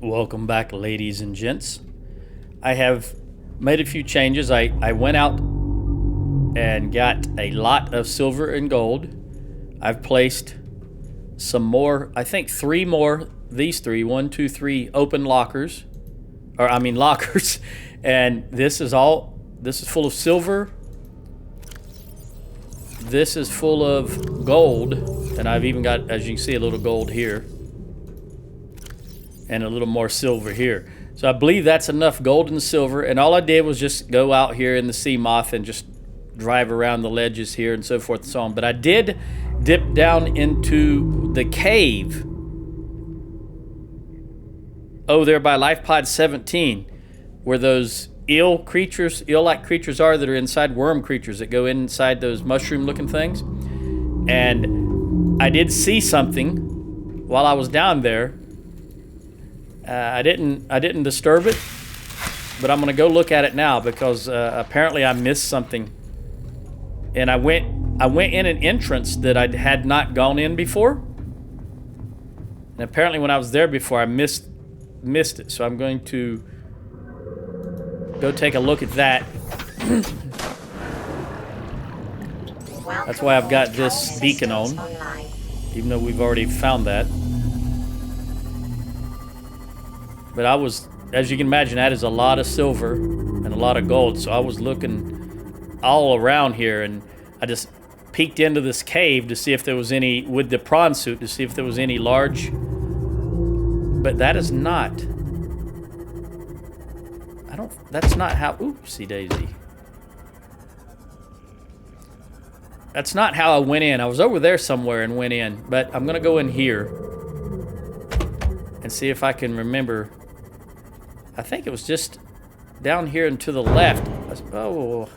Welcome back, ladies and gents. I have made a few changes. I went out and got a lot of silver and gold. I've placed some more, I think three more, these three, one, two, three open lockers, lockers. And this is full of silver. This is full of gold. And I've even got, as you can see, a little gold here. And a little more silver here. So I believe that's enough gold and silver. And all I did was just go out here in the Seamoth and just drive around the ledges here and so forth and so on. But I did dip down into the cave. Oh, there by Life Pod 17, where those eel-like creatures are that are inside worm creatures that go inside those mushroom-looking things. And I did see something while I was down there. I didn't disturb it, but I'm gonna go look at it now because apparently I missed something. And I went in an entrance that I had not gone in before. And apparently when I was there before, I missed it. So I'm going to go take a look at that. That's why I've got this beacon on, even though we've already found that. But as you can imagine, that is a lot of silver and a lot of gold. So I was looking all around here, and I just peeked into this cave to see if there was any, with the prawn suit, to see if there was any large. But that is not. That's not how, oopsie daisy. That's not how I went in. I was over there somewhere and went in, but I'm gonna go in here and see if I can remember. I think it was just down here and to the left. Oh,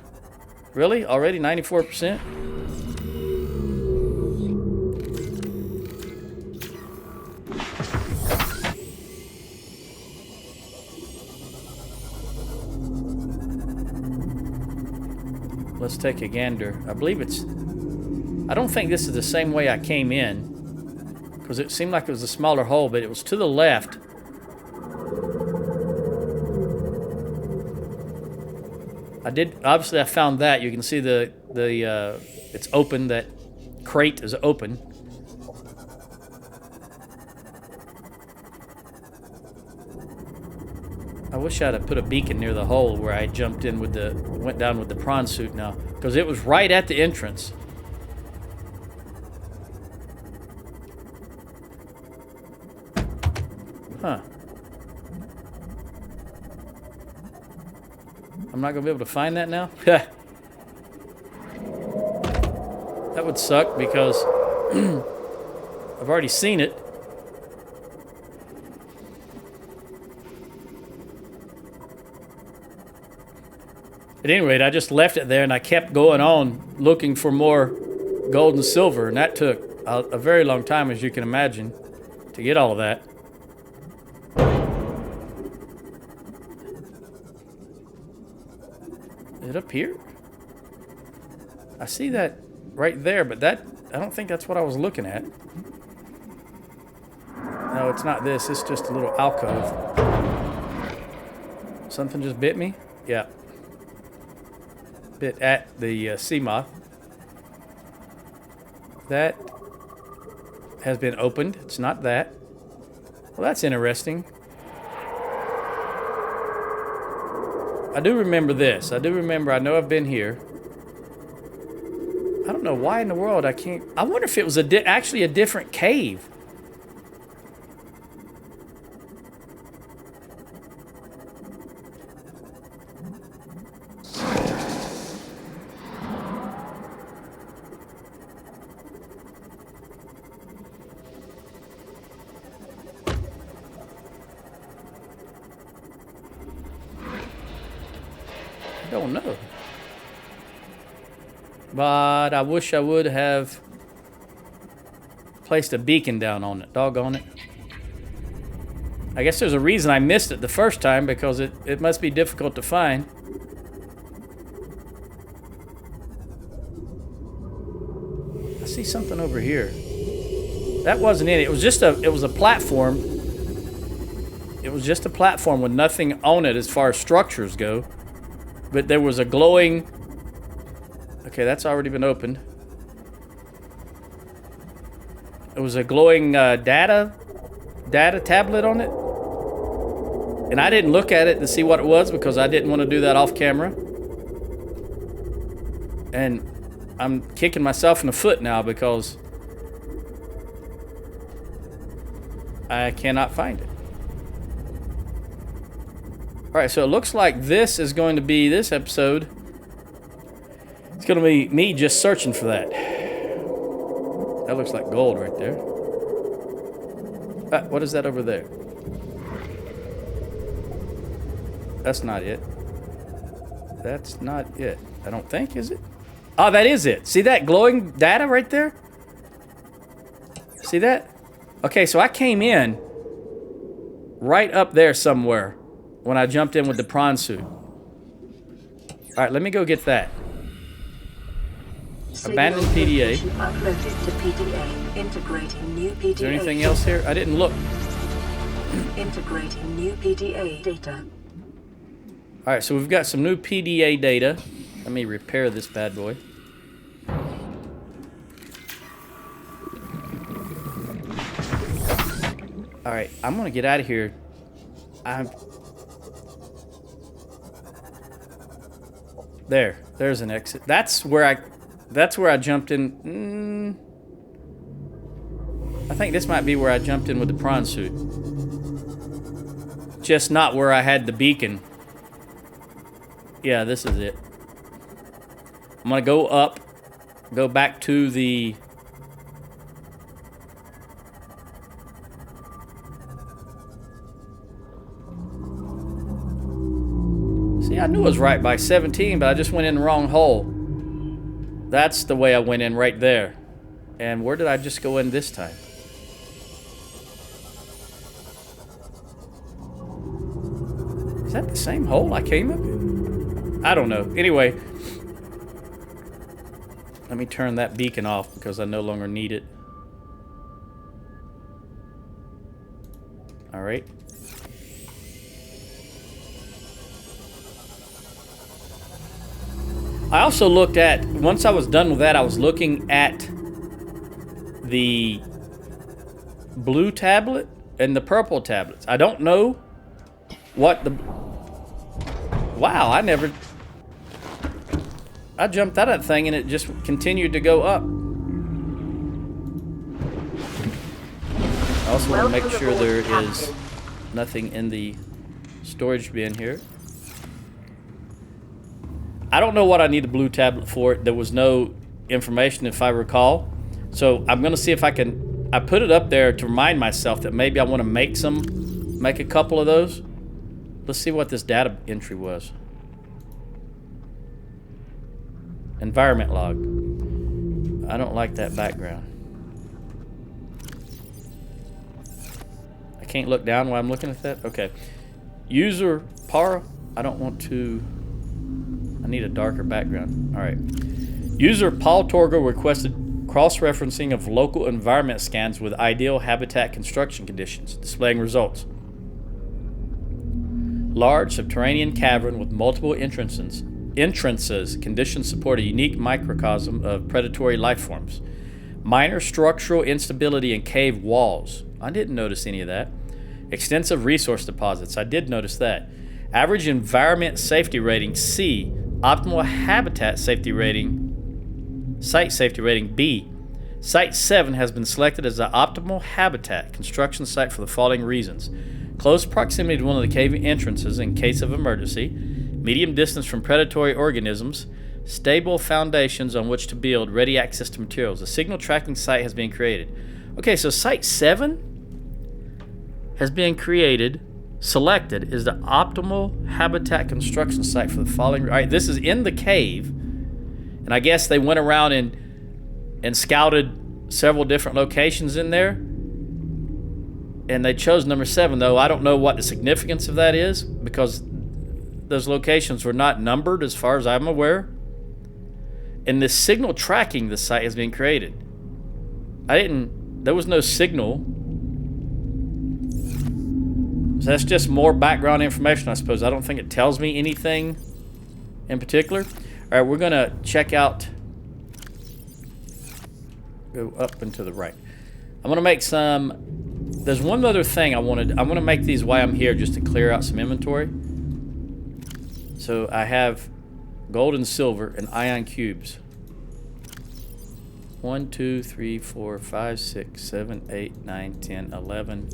really? Already 94%? Let's take a gander. I believe I don't think this is the same way I came in, because it seemed like it was a smaller hole, but it was to the left. Obviously I found that. You can see it's open, that crate is open. I wish I'd have put a beacon near the hole where I jumped in went down with the prawn suit now, because it was right at the entrance. Huh. I'm not gonna be able to find that now? That would suck because I've already seen it. At any rate, I just left it there and I kept going on looking for more gold and silver, and that took a very long time, as you can imagine, to get all of that. Is it up here? I see that right there, but I don't think that's what I was looking at. No, it's not this. It's just a little alcove. Something just bit me? Yeah. Bit at the Seamoth. That has been opened. It's not that. Well, that's interesting. I do remember this. I know I've been here. I don't know why in the world I can't. I wonder if it was actually a different cave. I don't know. But I wish I would have placed a beacon down on it. Doggone it. I guess there's a reason I missed it the first time, because it must be difficult to find. I see something over here. That wasn't it. It was just it was a platform It was just a platform with nothing on it as far as structures go. But there was a glowing... Okay, that's already been opened. It was a glowing data tablet on it. And I didn't look at it to see what it was because I didn't want to do that off camera. And I'm kicking myself in the foot now because I cannot find it. Alright, so it looks like this is going to be this episode. It's going to be me just searching for that. That looks like gold right there. What is that over there? That's not it. That's not it. I don't think, is it? Oh, that is it. See that glowing data right there? See that? Okay, so I came in right up there somewhere when I jumped in with the prawn suit. Alright, let me go get that. Abandoned PDA. Is there anything else here? I didn't look. Integrating new PDA data. Alright, so we've got some new PDA data. Let me repair this bad boy. Alright, I'm gonna get out of here. There's an exit. That's where I jumped in. I think this might be where I jumped in with the prawn suit. Just not where I had the beacon. Yeah, this is it. I'm gonna go up, go back to the... See, I knew it was right by 17, but I just went in the wrong hole. That's the way I went in right there. And where did I just go in this time? Is that the same hole I came up in? I don't know. Anyway, let me turn that beacon off because I no longer need it. All right. I also looked at, once I was done with that, I was looking at the blue tablet and the purple tablets. I don't know what the... Wow, I jumped out of that thing and it just continued to go up. I also want to make sure there is nothing in the storage bin here. I don't know what I need the blue tablet for. There was no information if I recall. So I'm going to see if I can... I put it up there to remind myself that maybe I want to make a couple of those. Let's see what this data entry was. Environment log. I don't like that background. I can't look down while I'm looking at that? Okay. User Para. I don't want to... I need a darker background. All right. User Paul Torgo requested cross-referencing of local environment scans with ideal habitat construction conditions, displaying results. Large subterranean cavern with multiple entrances. Conditions support a unique microcosm of predatory life forms. Minor structural instability in cave walls. I didn't notice any of that. Extensive resource deposits. I did notice that. Average environment safety rating C. Optimal habitat safety rating, site safety rating B. Site 7 has been selected as the optimal habitat construction site for the following reasons. Close proximity to one of the cave entrances in case of emergency, medium distance from predatory organisms, stable foundations on which to build, ready access to materials. A signal tracking site has been created. Okay, so Site 7 has been created. Selected is the optimal habitat construction site for the following... All right, this is in the cave. And I guess they went around and scouted several different locations in there. And they chose number 7, though. I don't know what the significance of that is because those locations were not numbered as far as I'm aware. And this signal tracking the site has been created. There was no signal So that's just more background information, I suppose. I don't think it tells me anything in particular. All right, we're gonna check out. Go up and to the right. I'm gonna make some. There's one other thing I wanted. I want to make these while I'm here, just to clear out some inventory. So I have gold and silver and ion cubes. 1, 2, 3, 4, 5, 6, 7, 8, 9, 10, 11.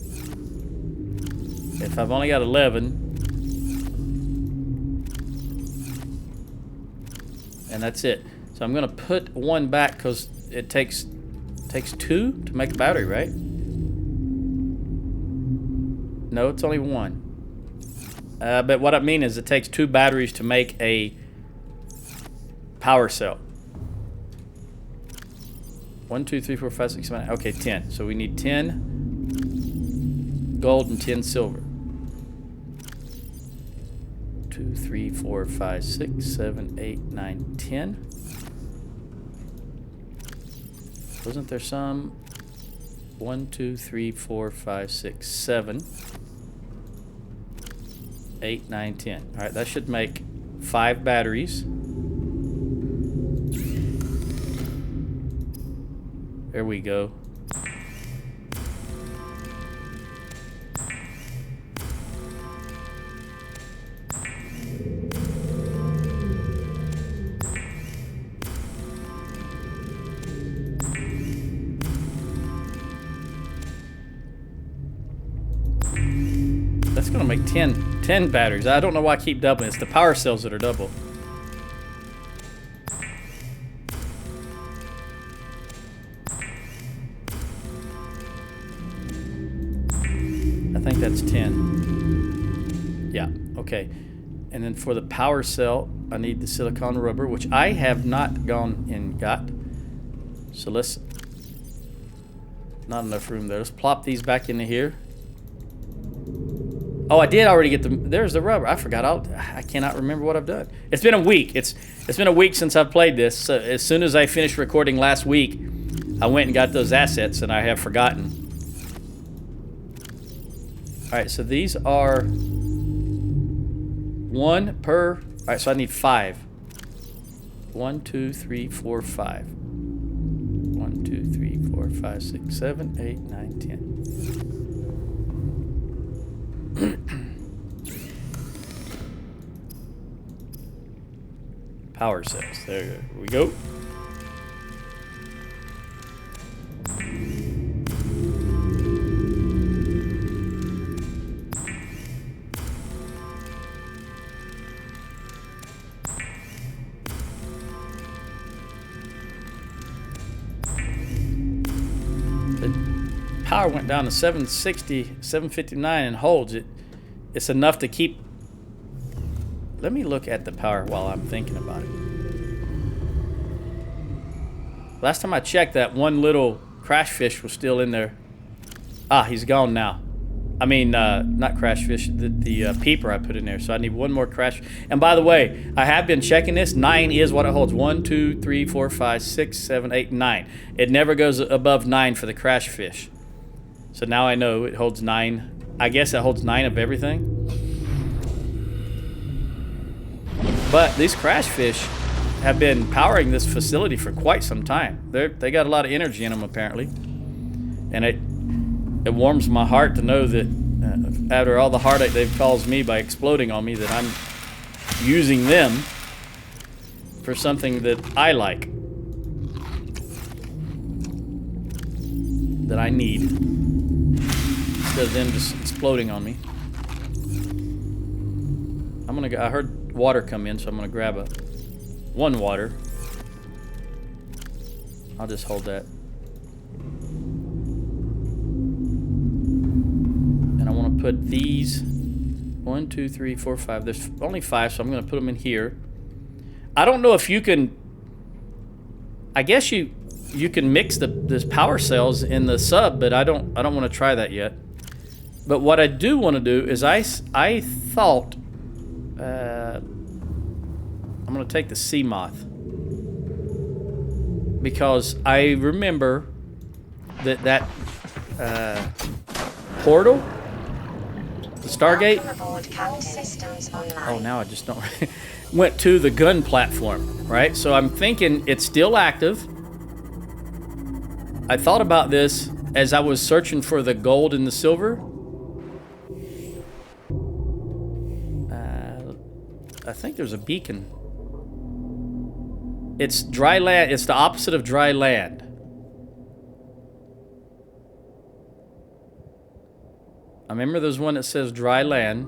If I've only got 11, and that's it. So I'm gonna put one back because it takes 2 to make a battery, right? No, it's only 1. But what I mean is it takes 2 batteries to make a power cell. 1, 2, 3, 4, 5, 6, 7, 8. Okay, 10. So we need 10 gold and 10 silver. 2, 3, 4, 5, 6, 7, 8, 9, 10. Wasn't there some? 1, 2, 3, 4, 5, 6, 7, 8, 9, 10. All right, that should make 5 batteries. There we go. That's gonna make 10 batteries. I don't know why I keep doubling. It's the power cells that are double. I think that's 10. Yeah, okay. And then for the power cell, I need the silicone rubber, which I have not gone and got. So let's... Not enough room there. Let's plop these back into here. Oh, I did already get the... There's the rubber. I forgot. I cannot remember what I've done. It's been a week. It's been a week since I've played this. So as soon as I finished recording last week, I went and got those assets, and I have forgotten. All right, so these are 1 per... All right, so I need 5. 1, 2, 3, 4, 5. 1, 2, 3, 4, 5, 6, 7, 8, 9, 10. Power cells. There we go. The power went down to 760, 759 and holds it. It's enough to keep... Let me look at the power while I'm thinking about it. Last time I checked, that one little crash fish was still in there. Ah, he's gone now. I mean, not crash fish, the peeper I put in there. So I need one more crash. And by the way, I have been checking this. 9 is what it holds. 1, 2, 3, 4, 5, 6, 7, 8, 9. It never goes above 9 for the crash fish. So now I know it holds 9. I guess it holds 9 of everything. But these crash fish have been powering this facility for quite some time. They got a lot of energy in them, apparently. And it warms my heart to know that after all the heartache they've caused me by exploding on me, that I'm using them for something that I like, that I need, instead of them just exploding on me. I'm gonna go. I heard water come in, so I'm gonna grab one water. I'll just hold that. And I want to put these 1, 2, 3, 4, 5. There's only 5, so I'm gonna put them in here. I don't know if you can. I guess you can mix this power cells in the sub, but I don't want to try that yet. But what I do want to do is I thought. I'm going to take the Seamoth, because I remember that portal the Stargate. Oh, now I just don't. Went to the gun platform, right? So I'm thinking it's still active. I thought about this as I was searching for the gold and the silver. I think there's a beacon. It's dry land. It's the opposite of dry land. I remember there's one that says dry land.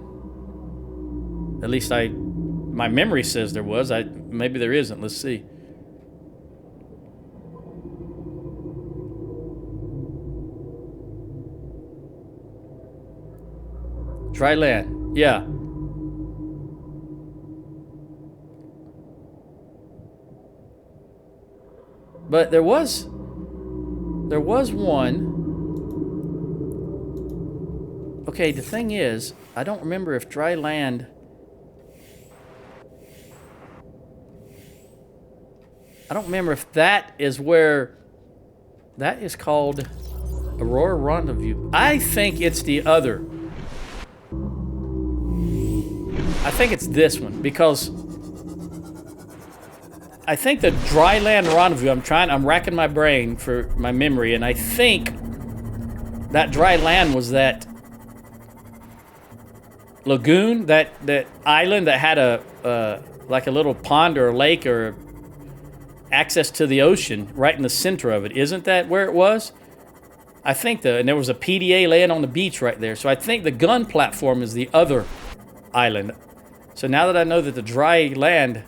At least my memory says there was. Maybe there isn't. Let's see. Dry land. Yeah. But there was one. Okay, the thing is, I don't remember if dry land. I don't remember if that is where. That is called Aurora Rendezvous. I think it's the other. I think it's this one because I think the dry land rendezvous. I'm racking my brain for my memory, and I think that dry land was that lagoon, that island that had a like a little pond or a lake or access to the ocean right in the center of it. Isn't that where it was? I think and there was a PDA laying on the beach right there. So I think the gun platform is the other island. So now that I know that the dry land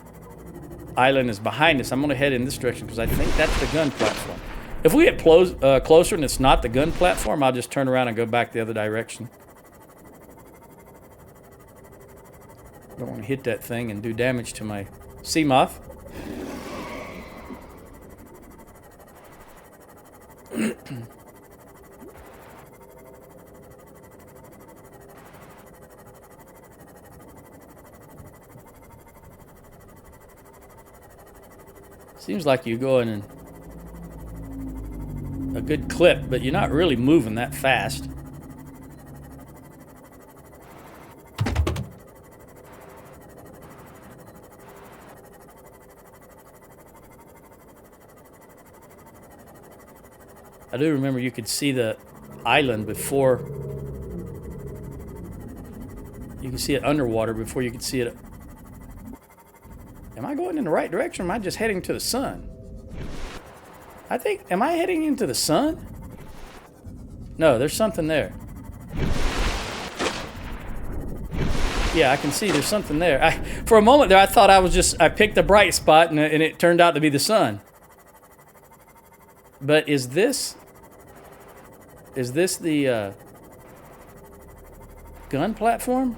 island is behind us, I'm going to head in this direction because I think that's the gun platform. If we get closer and it's not the gun platform, I'll just turn around and go back the other direction. Don't want to hit that thing and do damage to my Seamoth. Seems like you're going in a good clip, but you're not really moving that fast. I do remember you could see the island before. You can see it underwater before you could see it. Am I going in the right direction or am I just heading to the sun? Am I heading into the sun? No, there's something there. Yeah, I can see there's something there. For a moment there, I thought I picked a bright spot and it turned out to be the sun. But is this the gun platform?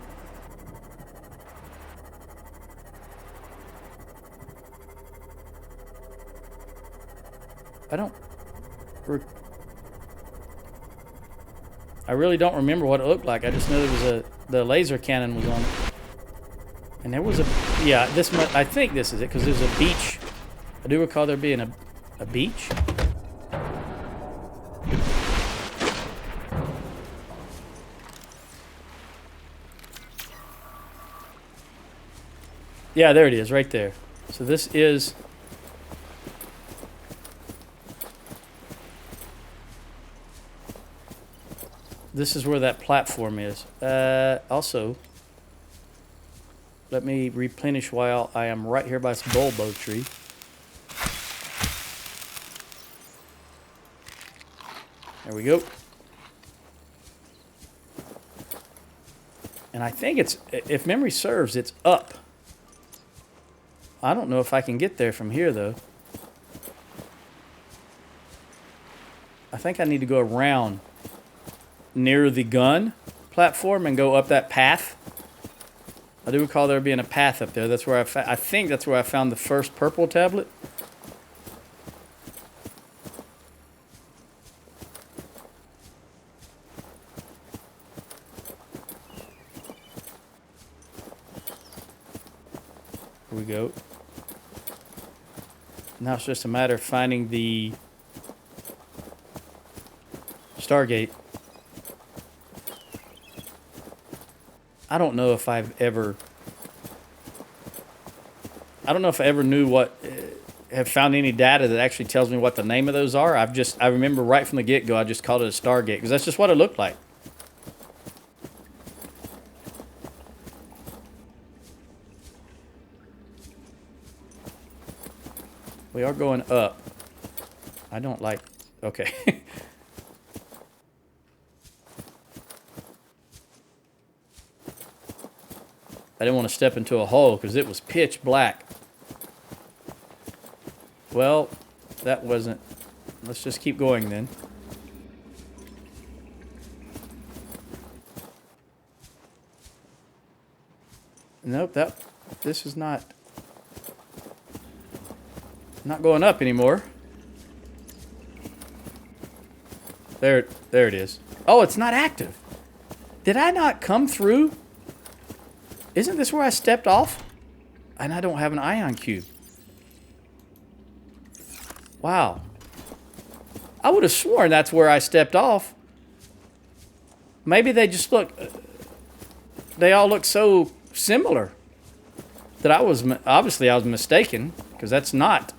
I really don't remember what it looked like. I just know there was the laser cannon was on it. And there was I think this is it because there's a beach. I do recall there being a beach. Yeah, there it is, right there. So this is... This is where that platform is. Also, let me replenish while I am right here by this bulbo tree. There we go. And I think it's, if memory serves, it's up. I don't know if I can get there from here, though. I think I need to go around near the gun platform and go up that path. I do recall there being a path up there. That's where I think that's where I found the first purple tablet. Here we go. Now it's just a matter of finding the Stargate. I don't know if I've ever... I don't know if I ever knew what... have found any data that actually tells me what the name of those are. I remember right from the get-go, I just called it a Stargate, because that's just what it looked like. We are going up. I don't like... Okay. I didn't want to step into a hole because it was pitch black. Well, that wasn't... Let's just keep going then. Nope, this is not going up anymore. There it is. Oh, it's not active. Did I not come through? Isn't this where I stepped off? And I don't have an ion cube. Wow. I would have sworn that's where I stepped off. Maybe they just look... They all look so similar that I was mistaken, because that's not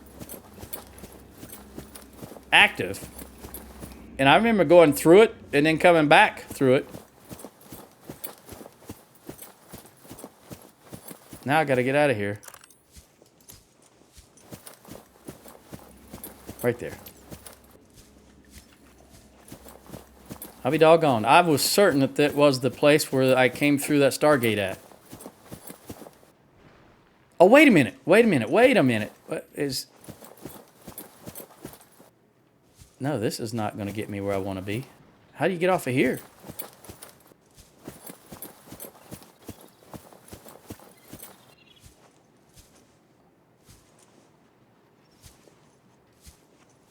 active. And I remember going through it and then coming back through it. Now I gotta get out of here. Right there. I'll be doggone. I was certain that that was the place where I came through that Stargate at. Oh, wait a minute. Wait a minute. Wait a minute. What is... No, this is not going to get me where I want to be. How do you get off of here?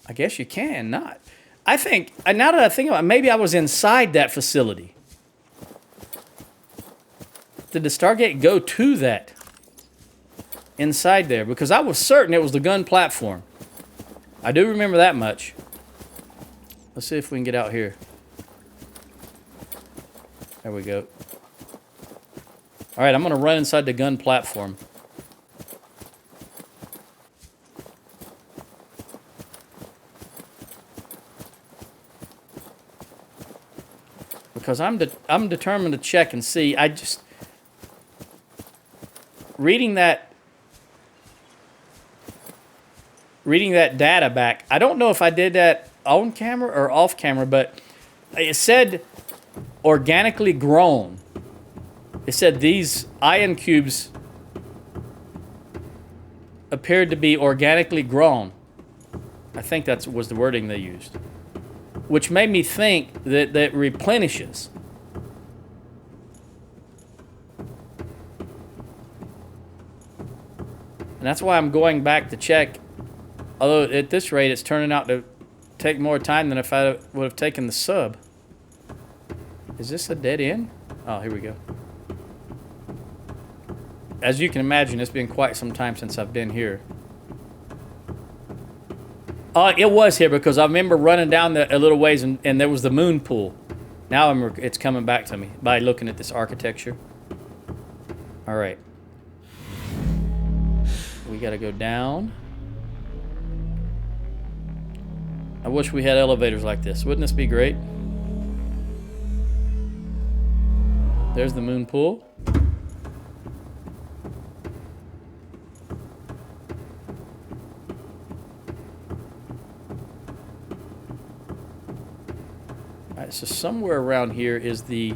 I guess you can not. I think, now that I think about it, maybe I was inside that facility. Did the Stargate go to that? Inside there? Because I was certain it was the gun platform. I do remember that much. Let's see if we can get out here. There we go. All right, I'm going to run inside the gun platform. Because I'm determined to check and see. I just... Reading that data back, I don't know if I did that on camera or off camera, but it said organically grown. It said these ion cubes appeared to be organically grown. I think that was the wording they used. Which made me think that replenishes. And that's why I'm going back to check. Although at this rate, it's turning out to take more time than if I would have taken the sub. Is this a dead end? Oh, here we go. As you can imagine, it's been quite some time since I've been here. It was here because I remember running down a little ways and there was the moon pool. Now it's coming back to me by looking at this architecture. All right. We got to go down. I wish we had elevators like this. Wouldn't this be great? There's the moon pool. All right, so somewhere around here is the...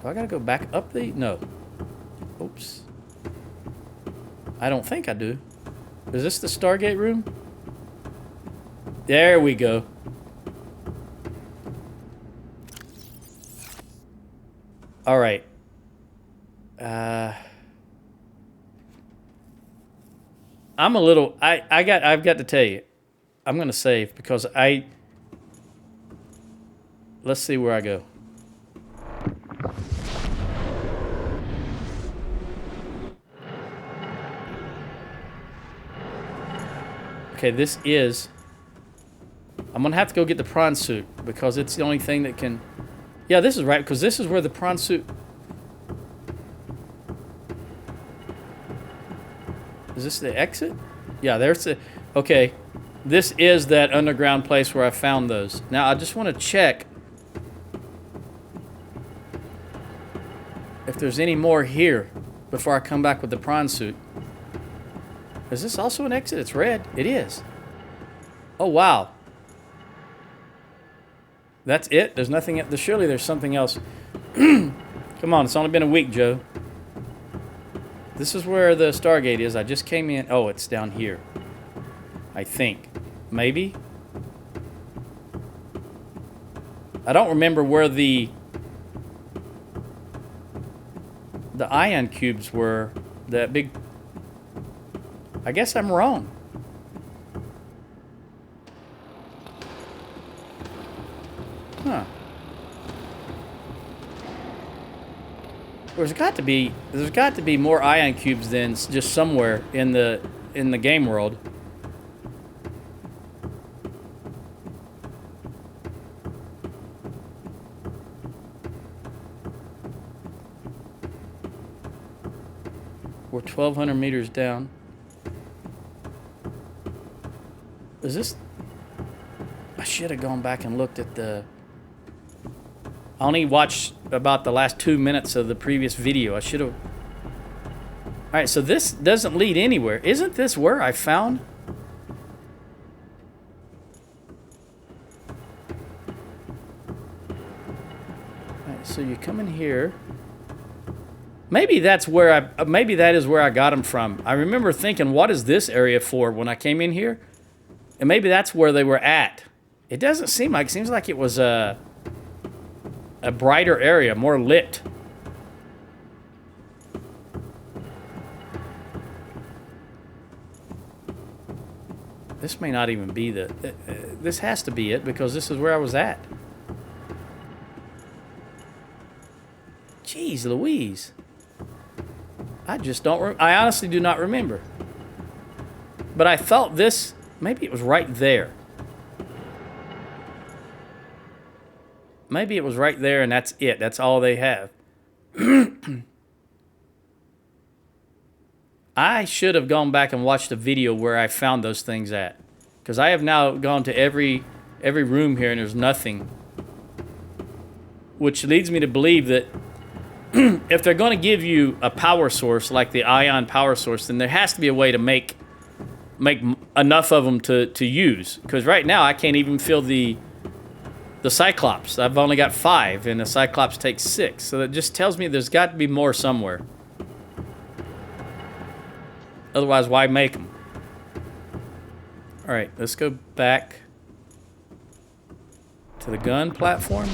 Do I gotta go back up the... No. Oops. I don't think I do. Is this the Stargate room? There we go. All right. I'm a little... I've got to tell you. I'm gonna save because let's see where I go. Okay, this is I'm gonna have to go get the prawn suit because it's the only thing that can. Yeah, this is right because this is where the prawn suit. Is this the exit? Yeah, there's the. Okay, this is that underground place where I found those. Now I just want to check if there's any more here before I come back with the prawn suit. Is this also an exit? It's red. It is. Oh, wow. That's it? There's nothing... Surely there's something else. Come on, it's only been a week, Joe. This is where the Stargate is. I just came in... Oh, it's down here. I think. Maybe? I don't remember where the ion cubes were. That big... I guess I'm wrong. Huh. There's got to be more ion cubes than just somewhere in the game world. We're 1,200 meters down. Is this... I should have gone back and looked at the... I only watched about the last 2 minutes of the previous video. I should have... Alright, so this doesn't lead anywhere. Isn't this where I found... Alright, so you come in here. Maybe that's where maybe that is where I got them from. I remember thinking, what is this area for when I came in here? And maybe that's where they were at. It doesn't seem like... It seems like it was a brighter area, more lit. This may not even be the... this has to be it because this is where I was at. Jeez Louise. I just don't... I honestly do not remember. But I thought this... Maybe it was right there. Maybe it was right there and that's it. That's all they have. I should have gone back and watched a video where I found those things at. Because I have now gone to every room here and there's nothing. Which leads me to believe that if they're going to give you a power source like the ion power source, then there has to be a way to make enough of them to use. Because right now I can't even fill the Cyclops. I've only got 5 and the Cyclops takes 6. So that just tells me there's got to be more somewhere. Otherwise, why make them? Alright, let's go back to the gun platform.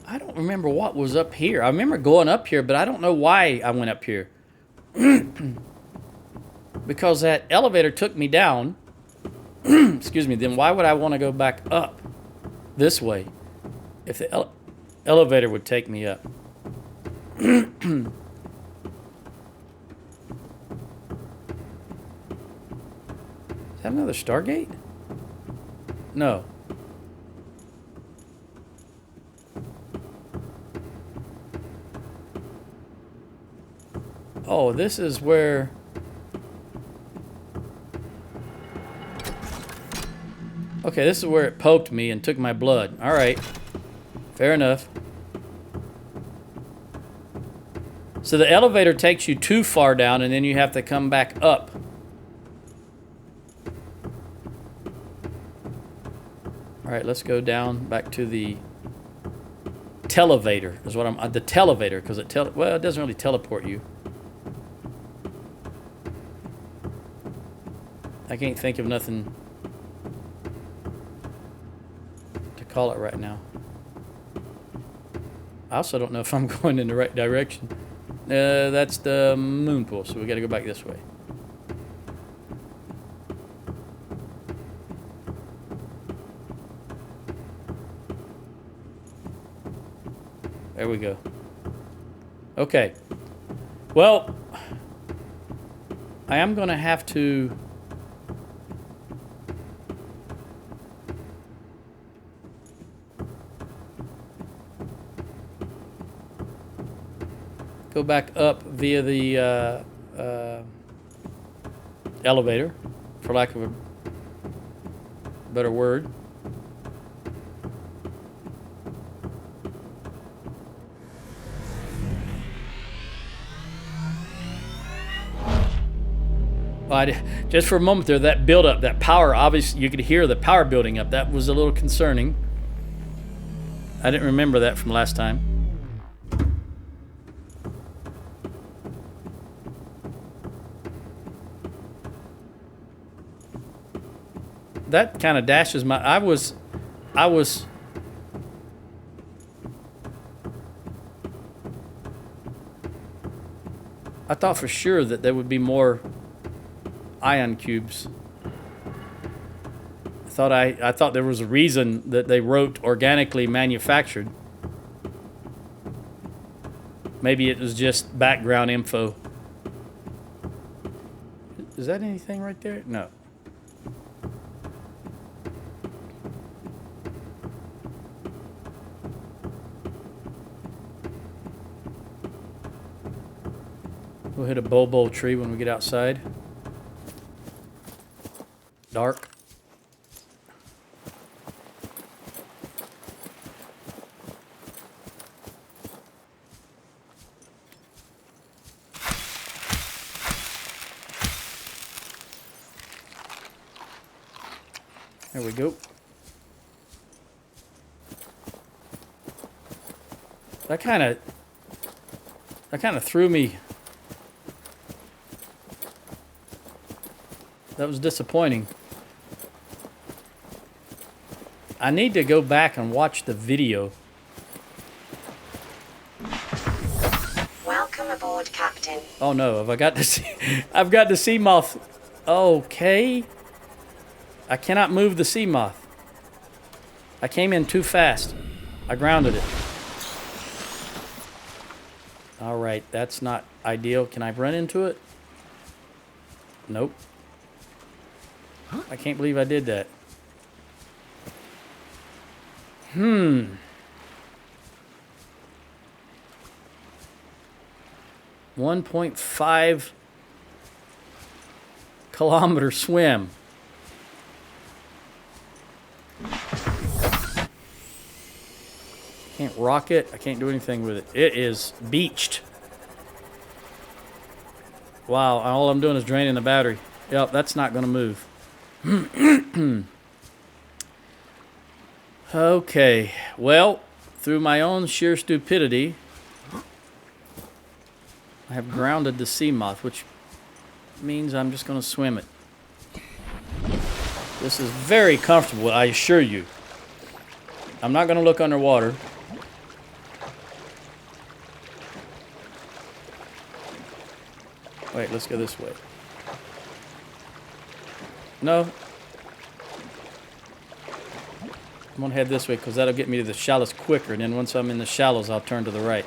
I don't remember what was up here. I remember going up here, but I don't know why I went up here. Because that elevator took me down. Excuse me, then why would I want to go back up this way if the elevator would take me up? Is that another Stargate? No. Oh, this is where... Okay, this is where it poked me and took my blood. Alright. Fair enough. So the elevator takes you too far down and then you have to come back up. Alright, let's go down back to the televator. Is what I'm... the televator, because it well, it doesn't really teleport you. I can't think of nothing to call it right now. I also don't know if I'm going in the right direction. That's the moon pool, so we got to go back this way. There we go. Okay. Well, I am going to have to... go back up via the elevator, for lack of a better word. Just for a moment there, that build-up, that power, obviously you could hear the power building up. That was a little concerning. I didn't remember that from last time. That kind of dashes my... I thought for sure that there would be more ion cubes. I thought there was a reason that they wrote organically manufactured. Maybe it was just background info. Is that anything right there? No. We'll hit a bobo tree when we get outside. Dark. There we go. That kind of threw me. That was disappointing. I need to go back and watch the video. Welcome aboard, Captain. Oh no, have I got to see? I've got the Seamoth. Okay. I cannot move the Seamoth. I came in too fast. I grounded it. All right, that's not ideal. Can I run into it? Nope. I can't believe I did that. 1.5 kilometer swim. Can't rock it. I can't do anything with it. It is beached. Wow, all I'm doing is draining the battery. Yep, that's not going to move. Okay, well, through my own sheer stupidity, I have grounded the Seamoth, which means I'm just going to swim it. This is very comfortable, I assure you. I'm not going to look underwater. Wait, let's go this way. No. I'm going to head this way because that'll get me to the shallows quicker, and then once I'm in the shallows, I'll turn to the right.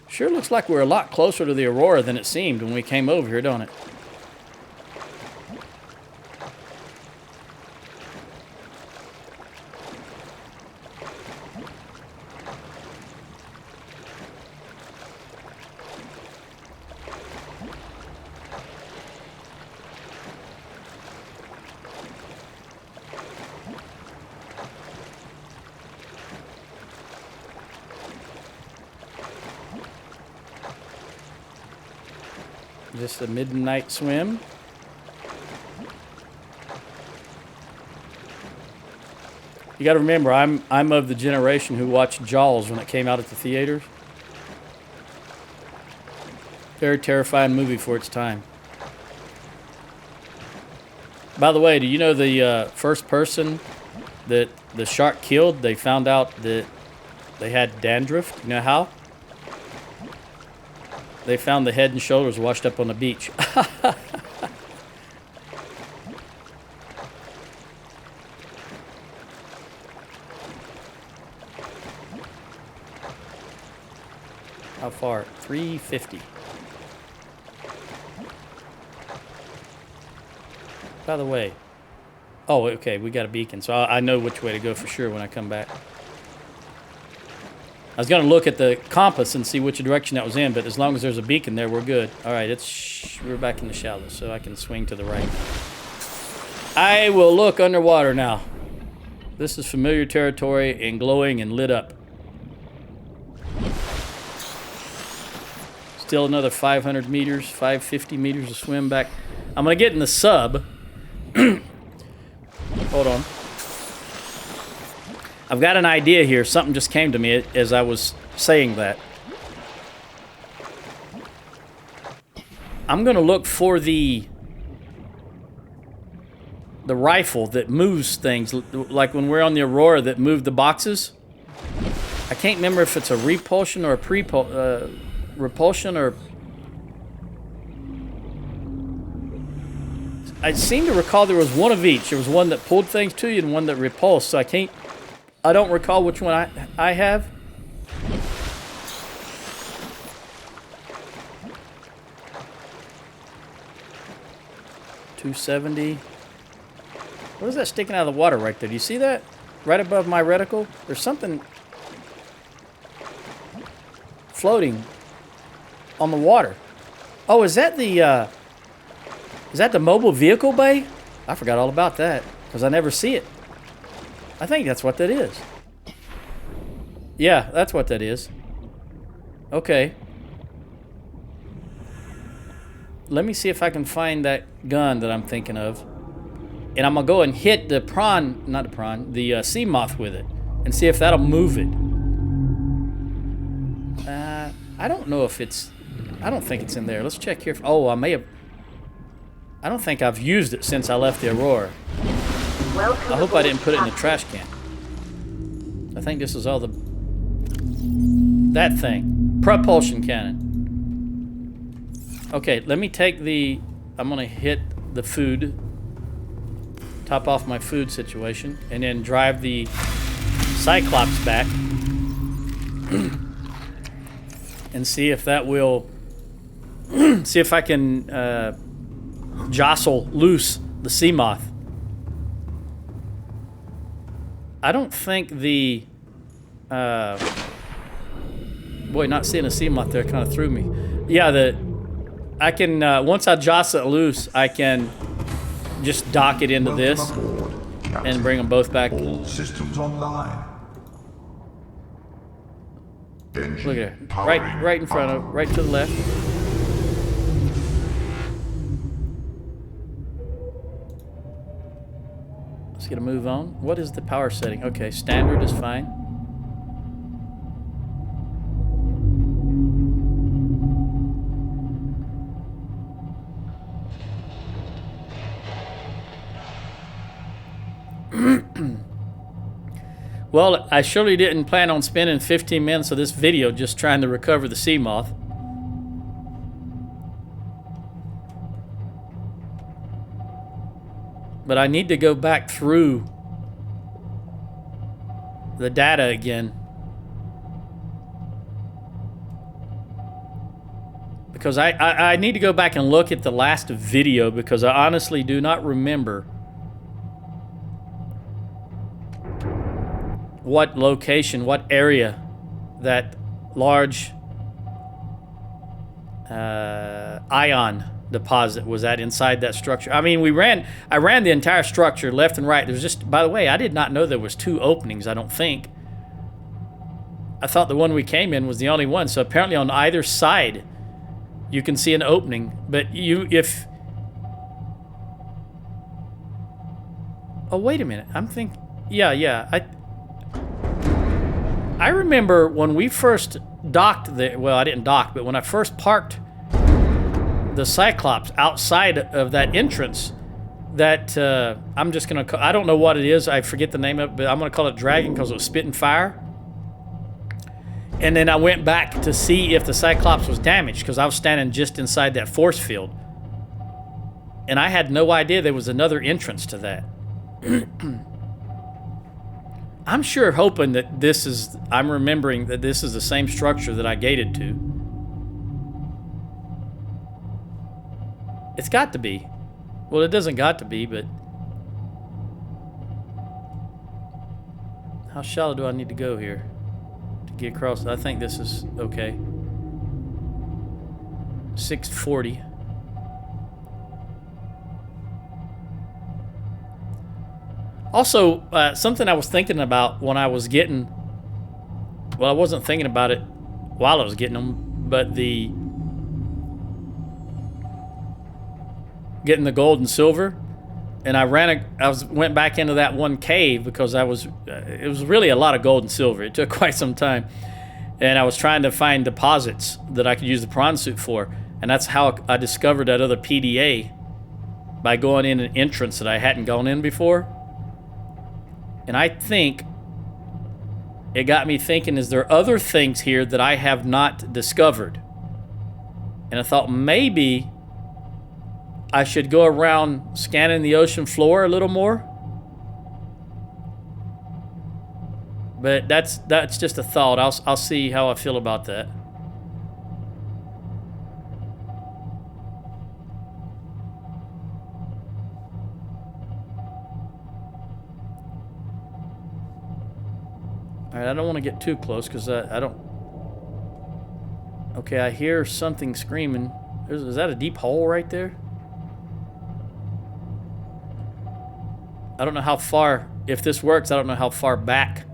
Sure looks like we're a lot closer to the Aurora than it seemed when we came over here, don't it? Just a midnight swim. You got to remember, I'm of the generation who watched Jaws when it came out at the theaters. Very terrifying movie for its time. By the way, do you know the first person that the shark killed? They found out that they had dandruff. You know how? They found the head and shoulders washed up on the beach. 350. By the way, oh, okay, we got a beacon, so I know which way to go for sure when I come back. I was going to look at the compass and see which direction that was in, but as long as there's a beacon there, we're good. All right, we're back in the shallows, so I can swing to the right. I will look underwater now. This is familiar territory and glowing and lit up. Still another 500 meters, 550 meters to swim back. I'm going to get in the sub. Hold on. I've got an idea here. Something just came to me as I was saying that. I'm going to look for the rifle that moves things, like when we're on the Aurora that moved the boxes. I can't remember if it's a repulsion or a repulsion or... I seem to recall there was one of each. There was one that pulled things to you and one that repulsed, so I don't recall which one I have. $270. What is that sticking out of the water right there? Do you see that? Right above my reticle? There's something floating on the water. Oh, is that the mobile vehicle bay? I forgot all about that because I never see it. I think that's what that is. Yeah, that's what that is. Okay. Let me see if I can find that gun that I'm thinking of. And I'm going to go and hit the Seamoth with it. And see if that'll move it. I don't know if it's... I don't think it's in there. Let's check here. Oh, I may have... I don't think I've used it since I left the Aurora. I hope I didn't put it in the trash can. I think this is all the... That thing. Propulsion cannon. Okay, let me take the... I'm going to hit the food. Top off my food situation. And then drive the Cyclops back. And see if that will... see if I can jostle loose the Seamoth. I don't think the... boy, not seeing a Seamoth there kind of threw me. Yeah, I can... once I jostle it loose, I can just dock it into this and bring them both back. All systems online. Look at it. Right in front of... Right to the left. Let's get a move on. What is the power setting? Okay, standard is fine. Well, I surely didn't plan on spending 15 minutes of this video just trying to recover the Seamoth. But I need to go back through the data again. Because I need to go back and look at the last video because I honestly do not remember what location, what area that large ion deposit was at inside that structure. I mean, I ran the entire structure left and right. There's just, by the way, I did not know there was 2 openings, I don't think. I thought the one we came in was the only one. So apparently on either side, you can see an opening. But oh, wait a minute. I'm thinking, yeah. I remember when we first docked there, well, I didn't dock, but when I first parked the Cyclops outside of that entrance, that I'm just going to, I don't know what it is, I forget the name of it, but I'm going to call it Dragon because it was spitting fire. And then I went back to see if the Cyclops was damaged because I was standing just inside that force field. And I had no idea there was another entrance to that. I'm sure hoping that I'm remembering that this is the same structure that I gated to. It's got to be. Well, it doesn't got to be, but... How shallow do I need to go here to get across? I think this is okay. 640. Also, something I was thinking about when I was getting... Well, I wasn't thinking about it while I was getting them, but getting the gold and silver, and I went back into that one cave because it was really a lot of gold and silver. It took quite some time, and I was trying to find deposits that I could use the prawn suit for, and that's how I discovered that other PDA, by going in an entrance that I hadn't gone in before. And I think it got me thinking, is there other things here that I have not discovered? And I thought maybe I should go around scanning the ocean floor a little more. But that's just a thought. I'll see how I feel about that. All right, I don't want to get too close because I don't... Okay, I hear something screaming. Is that a deep hole right there? I don't know how far... If this works, I don't know how far back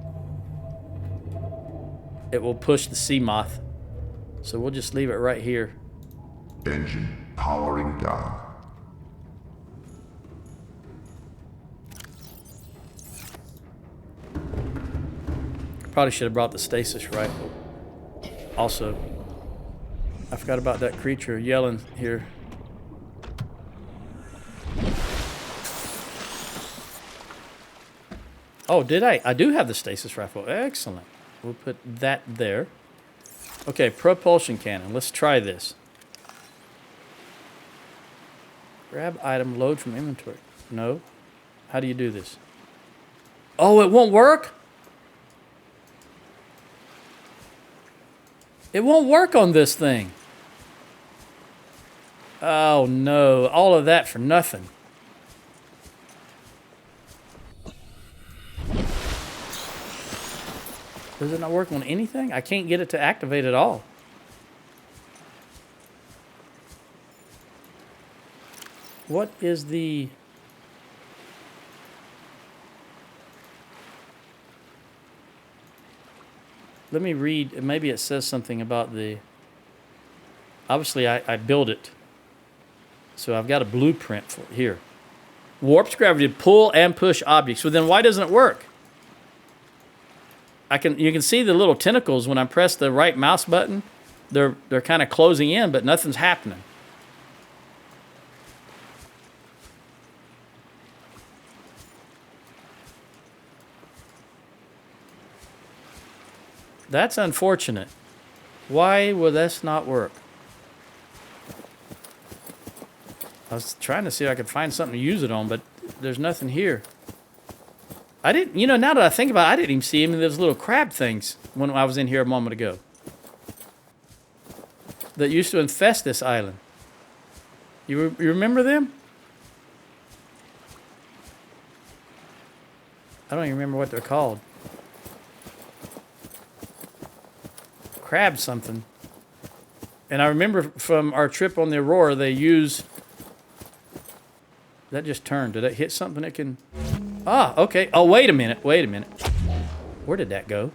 it will push the Seamoth. So we'll just leave it right here. Engine powering down. Probably should have brought the stasis rifle. Also, I forgot about that creature yelling here. Oh, did I? I do have the stasis rifle. Excellent. We'll put that there. Okay, propulsion cannon. Let's try this. Grab item, load from inventory. No. How do you do this? Oh, it won't work? It won't work on this thing. Oh no, all of that for nothing. Does it not work on anything? I can't get it to activate at all. What is the... Let me read. Maybe it says something about the... Obviously, I built it. So I've got a blueprint for it here. Warps gravity to pull and push objects. So then why doesn't it work? You can see the little tentacles when I press the right mouse button. They're kind of closing in, but nothing's happening. That's unfortunate. Why will this not work? I was trying to see if I could find something to use it on, but there's nothing here. I didn't, now that I think about it, I didn't even see any of those little crab things when I was in here a moment ago that used to infest this island. You remember them? I don't even remember what they're called. Crab something. And I remember from our trip on the Aurora, they use... That just turned. Did it hit something that can... Ah, okay. Oh, wait a minute. Wait a minute. Where did that go?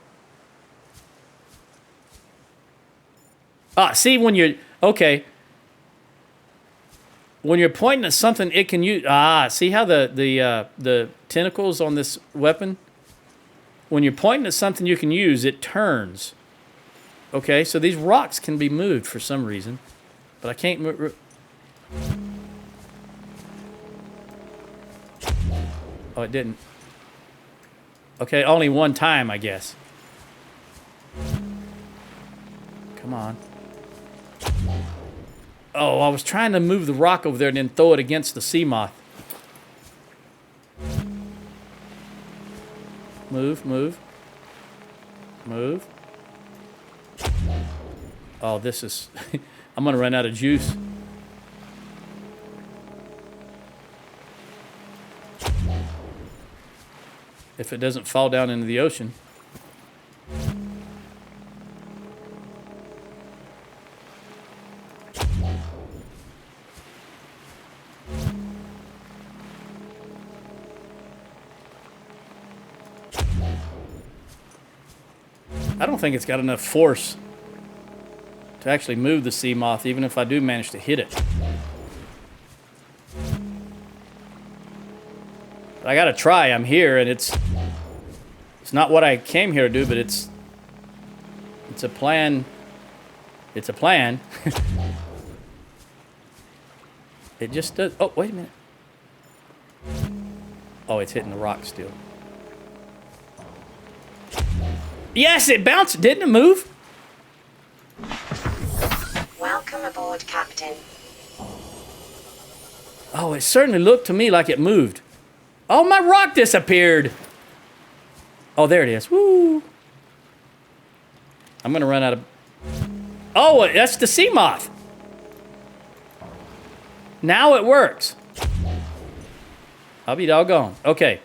Ah, see, when you're... Okay. When you're pointing at something, it can use... Ah, see how the tentacles on this weapon? When you're pointing at something you can use, it turns. Okay, so these rocks can be moved for some reason. But I can't move... Oh, it didn't. Okay, only one time, I guess. Come on. Oh, I was trying to move the rock over there and then throw it against the Seamoth. Move, move. Move. Oh, this is... I'm going to run out of juice. if it doesn't fall down into the ocean. I don't think it's got enough force to actually move the Seamoth, even if I do manage to hit it. But I gotta try. I'm here, and it's not what I came here to do, but it's a plan. It's a plan. It just does. Oh, wait a minute. Oh, it's hitting the rock still. Yes, it bounced. Didn't it move? Welcome aboard, Captain. Oh, it certainly looked to me like it moved. Oh, my rock disappeared. Oh, there it is. Woo. I'm going to run out of... Oh, that's the Seamoth. Now it works. I'll be doggone. Okay.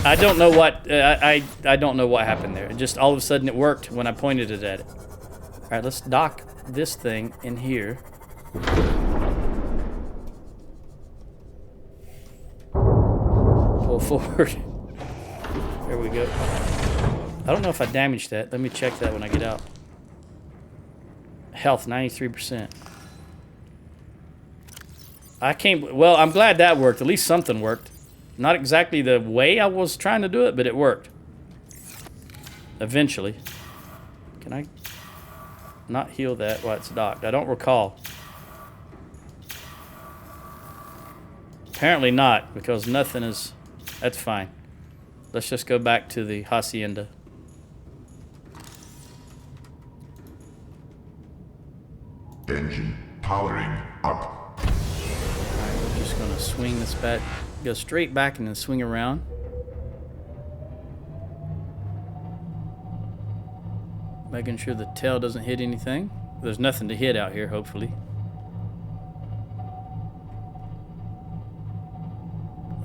I don't know what... I don't know what happened there. It just all of a sudden it worked when I pointed it at it. All right, let's dock this thing in here. Pull forward. There we go. I don't know if I damaged that. Let me check that when I get out. Health, 93%. I can't... Well, I'm glad that worked. At least something worked. Not exactly the way I was trying to do it, but it worked. Eventually. Can I not heal that while it's docked? I don't recall. Apparently not, because nothing is... That's fine. Let's just go back to the hacienda. Engine powering up. Alright, we're just gonna swing this back. Go straight back and then swing around. Making sure the tail doesn't hit anything. There's nothing to hit out here, hopefully.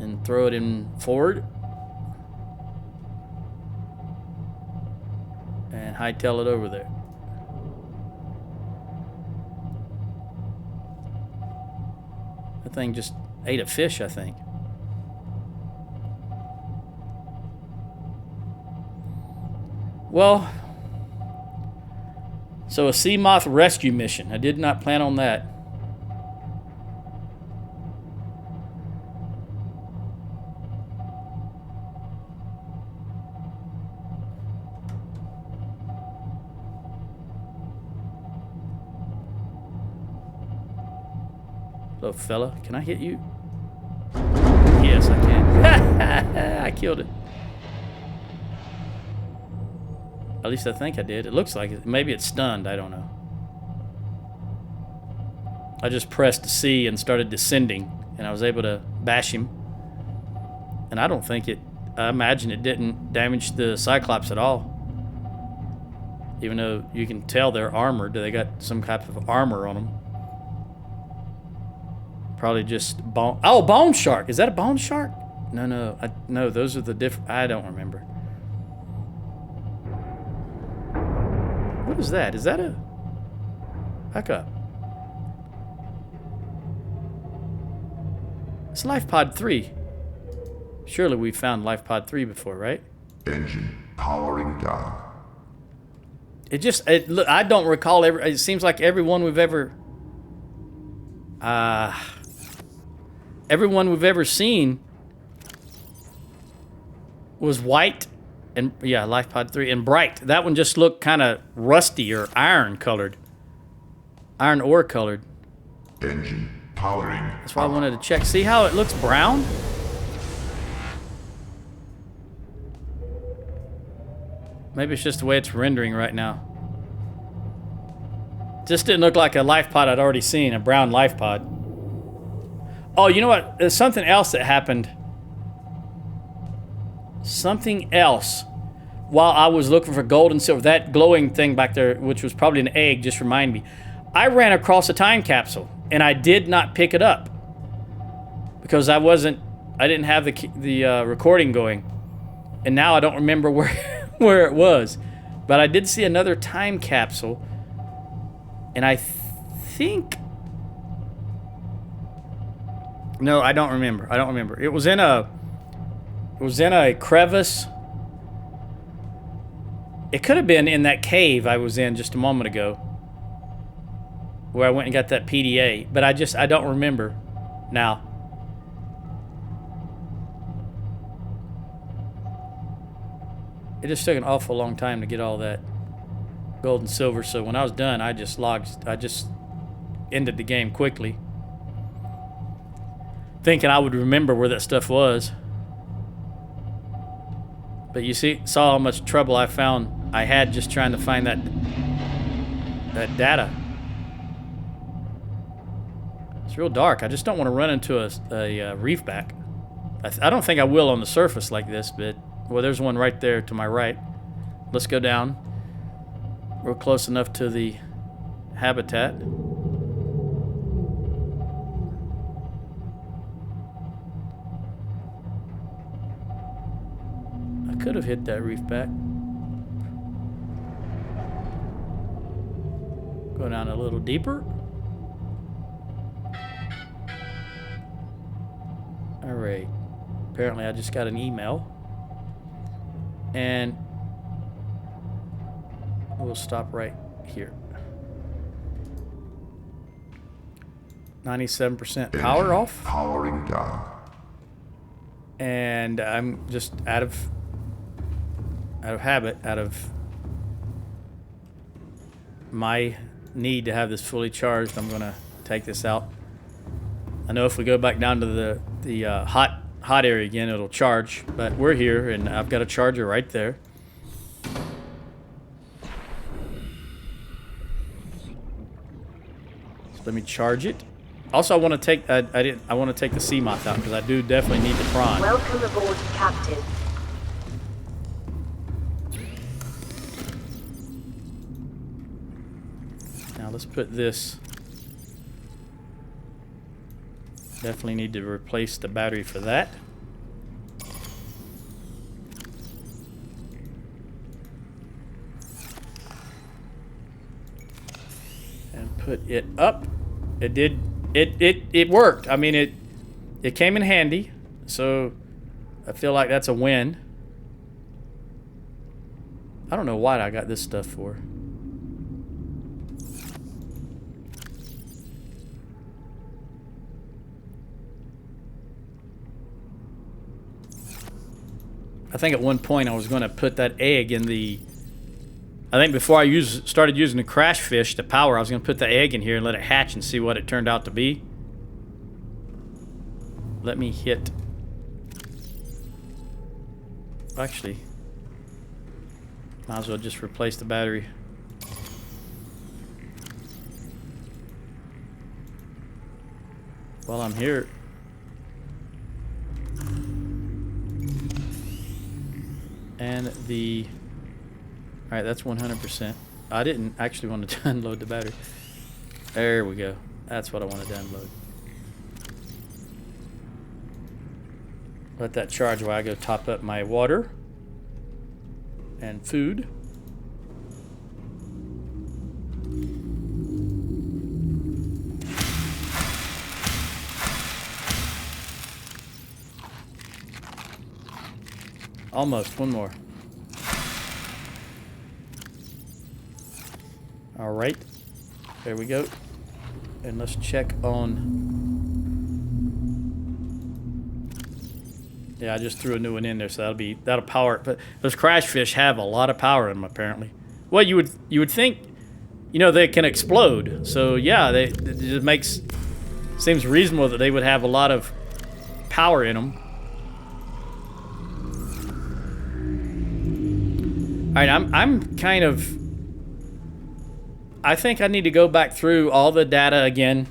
And throw it in forward. And hightail it over there. That thing just ate a fish, I think. Well, so a Seamoth rescue mission. I did not plan on that. Hello, fella. Can I hit you? Yes, I can. I killed it. At least I think I did. It looks like it. Maybe it's stunned. I don't know. I just pressed C and started descending, and I was able to bash him. And I don't think it... I imagine it didn't damage the Cyclops at all. Even though you can tell they're armored. They got some type of armor on them. Probably just bone... Oh, bone shark! Is that a bone shark? No. No, those are the different... I don't remember. What is that? Is that a... Back up. It's Life Pod 3. Surely we've found Life Pod 3 before, right? Engine powering down. Look, I don't recall it seems like everyone we've ever seen was white and yeah, Life Pod 3 and bright. That one just looked kind of rusty or iron colored. Iron ore colored. Engine powering. That's why I wanted to check. See how it looks brown? Maybe it's just the way it's rendering right now. Just didn't look like a life pod I'd already seen, a brown life pod. Oh, you know what? There's something else that happened. Something else. While I was looking for gold and silver, that glowing thing back there, which was probably an egg, just reminded me. I ran across a time capsule, and I did not pick it up. Because I wasn't I didn't have the recording going, and now I don't remember where where it was. But I did see another time capsule, and I think no, I don't remember. I don't remember. It was in a crevice. It could have been in that cave I was in just a moment ago, where I went and got that PDA, but I don't remember now. It just took an awful long time to get all that gold and silver, so when I was done, I just ended the game quickly, thinking I would remember where that stuff was. But you saw how much trouble I had just trying to find that data. It's real dark. I just don't want to run into a reef back. I don't think I will on the surface like this, but well, there's one right there to my right. Let's go down. We're close enough to the habitat. I could have hit that reef back. Go down a little deeper. Alright. Apparently I just got an email. And we'll stop right here. 97% power off. Powering down. And I'm just out of habit, out of my need to have this fully charged, I'm gonna take this out. I know if we go back down to the hot area again, it'll charge, but we're here and I've got a charger right there. So let me charge it. Also, I want to take I want to take the Seamoth out because I do definitely need the prawn. Welcome aboard, Captain. Now let's put this. Definitely need to replace the battery for that. And put it up. It worked. I mean, it came in handy. So I feel like that's a win. I don't know what I got this stuff for. I think at one point I was going to put that egg in the... I think before I started using the crash fish to power, I was going to put the egg in here and let it hatch and see what it turned out to be. Let me hit... Actually, might as well just replace the battery. While I'm here... And the... Alright, that's 100%. I didn't actually want to unload the battery. There we go. That's what I wanted to unload. Let that charge while I go top up my water. And food. Almost. One more. Alright. There we go. And let's check on... Yeah, I just threw a new one in there, so that'll power it. But those crash fish have a lot of power in them, apparently. Well, you would think, you know, they can explode. So yeah, it just seems reasonable that they would have a lot of power in them. Alright, I'm kind of... I think I need to go back through all the data again,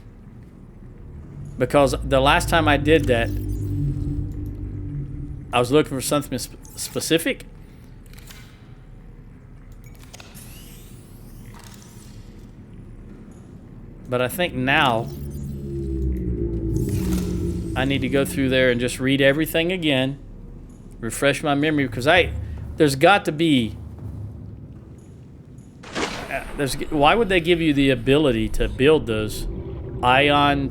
because the last time I did that, I was looking for something specific. But I think now I need to go through there and just read everything again, refresh my memory, because there's got to be. Why would they give you the ability to build those ion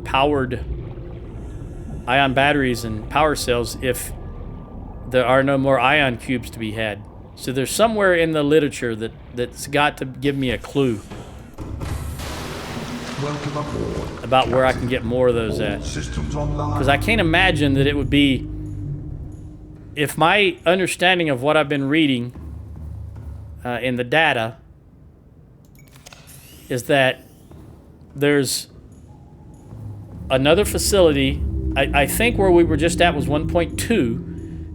batteries and power cells if there are no more ion cubes to be had? So there's somewhere in the literature that's got to give me a clue Welcome aboard. about where I can get more of those at. Systems online. Because I can't imagine that it would be, if my understanding of what I've been reading in the data is that there's another facility. I think where we were just at was 1.2.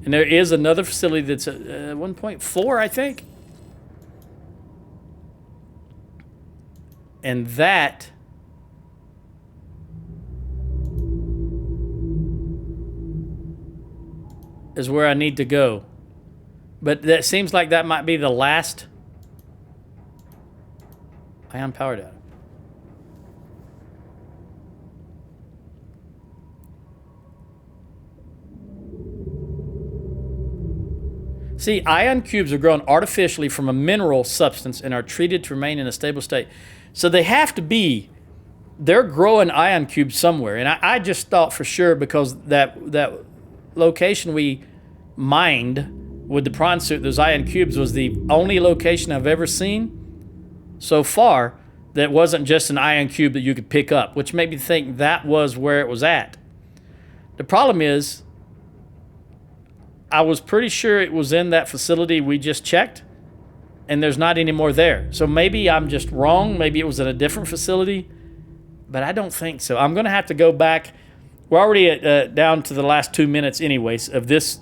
And there is another facility that's 1.4, I think. And that is where I need to go. But that seems like that might be the last ion powered out. See, ion cubes are grown artificially from a mineral substance and are treated to remain in a stable state. So they have to be, they're growing ion cubes somewhere. And I just thought for sure, because that location we mined with the prawn suit, those ion cubes, was the only location I've ever seen so far that wasn't just an ion cube that you could pick up, which made me think that was where it was at. The problem is, I was pretty sure it was in that facility we just checked, and there's not any more there. So maybe I'm just wrong. Maybe it was in a different facility, but I don't think so. I'm going to have to go back. We're already at, down to the last 2 minutes anyways of this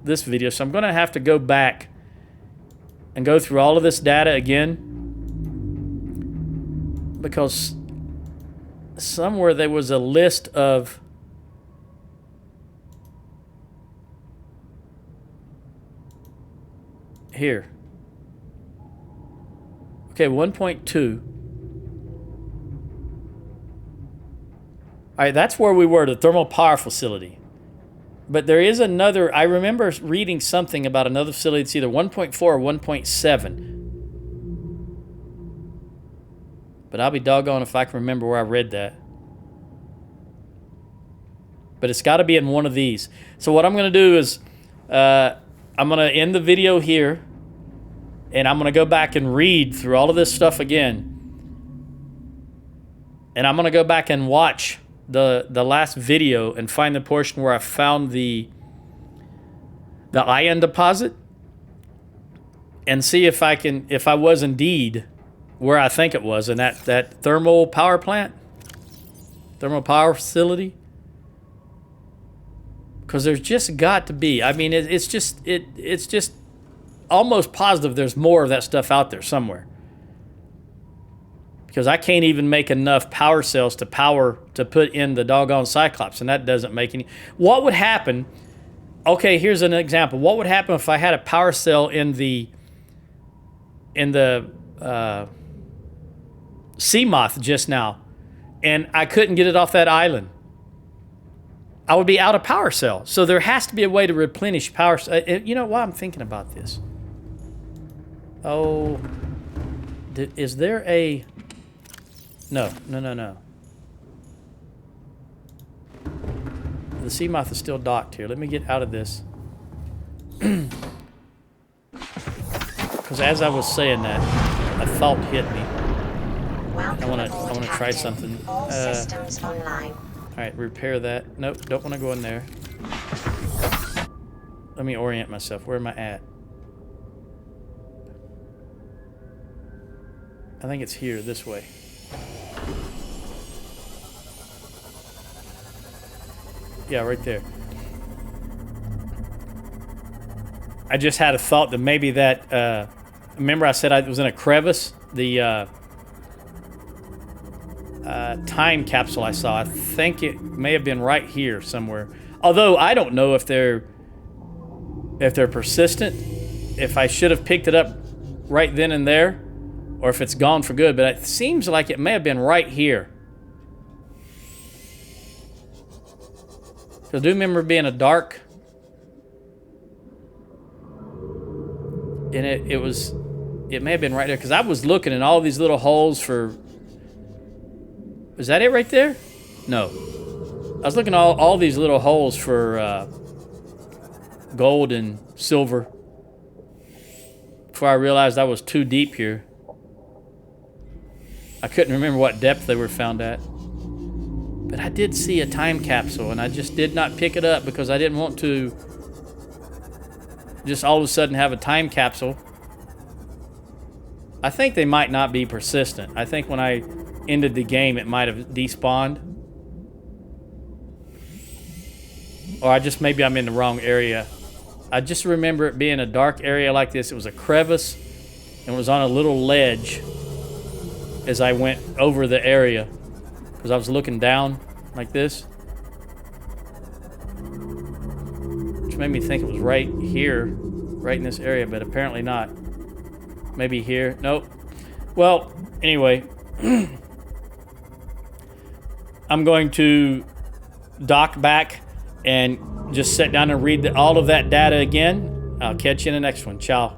video, so I'm going to have to go back and go through all of this data again, because somewhere there was a list of here. Okay, 1.2. All right, that's where we were, the thermal power facility. But there is another, I remember reading something about another facility. It's either 1.4 or 1.7. But I'll be doggone if I can remember where I read that. But it's got to be in one of these. So what I'm going to do is, I'm going to end the video here, and I'm going to go back and read through all of this stuff again. And I'm going to go back and watch the last video and find the portion where I found the ion deposit, and see if I was indeed where I think it was, in that thermal power plant, thermal power facility. Because there's just got to be. I mean, it's just almost positive there's more of that stuff out there somewhere. Because I can't even make enough power cells to put in the doggone Cyclops, and that doesn't make any. What would happen? Okay, here's an example. What would happen if I had a power cell in the Seamoth just now, and I couldn't get it off that island? I would be out of power cell. So there has to be a way to replenish power. You know why I'm thinking about this? Oh, is there a... No. The Seamoth is still docked here. Let me get out of this. Because as I was saying that, a thought hit me. I want to try something. All systems online. All right, repair that. Nope, don't want to go in there. Let me orient myself. Where am I at? I think it's here, this way. Yeah, right there. I just had a thought that maybe that... remember I said I was in a crevice? The... time capsule I saw. I think it may have been right here somewhere. Although I don't know if they're persistent, if I should have picked it up right then and there, or if it's gone for good. But it seems like it may have been right here. I do remember being a dark, and it may have been right there because I was looking in all these little holes for. Is that it right there? No. I was looking at all these little holes for gold and silver before I realized I was too deep here. I couldn't remember what depth they were found at. But I did see a time capsule, and I just did not pick it up because I didn't want to just all of a sudden have a time capsule. I think they might not be persistent. I think when I ended the game, it might have despawned. Or maybe I'm in the wrong area. I just remember it being a dark area like this. It was a crevice, and it was on a little ledge as I went over the area. Because I was looking down like this. Which made me think it was right here, right in this area, but apparently not. Maybe here. Nope. Well, anyway. I'm going to dock back and just sit down and read all of that data again. I'll catch you in the next one. Ciao.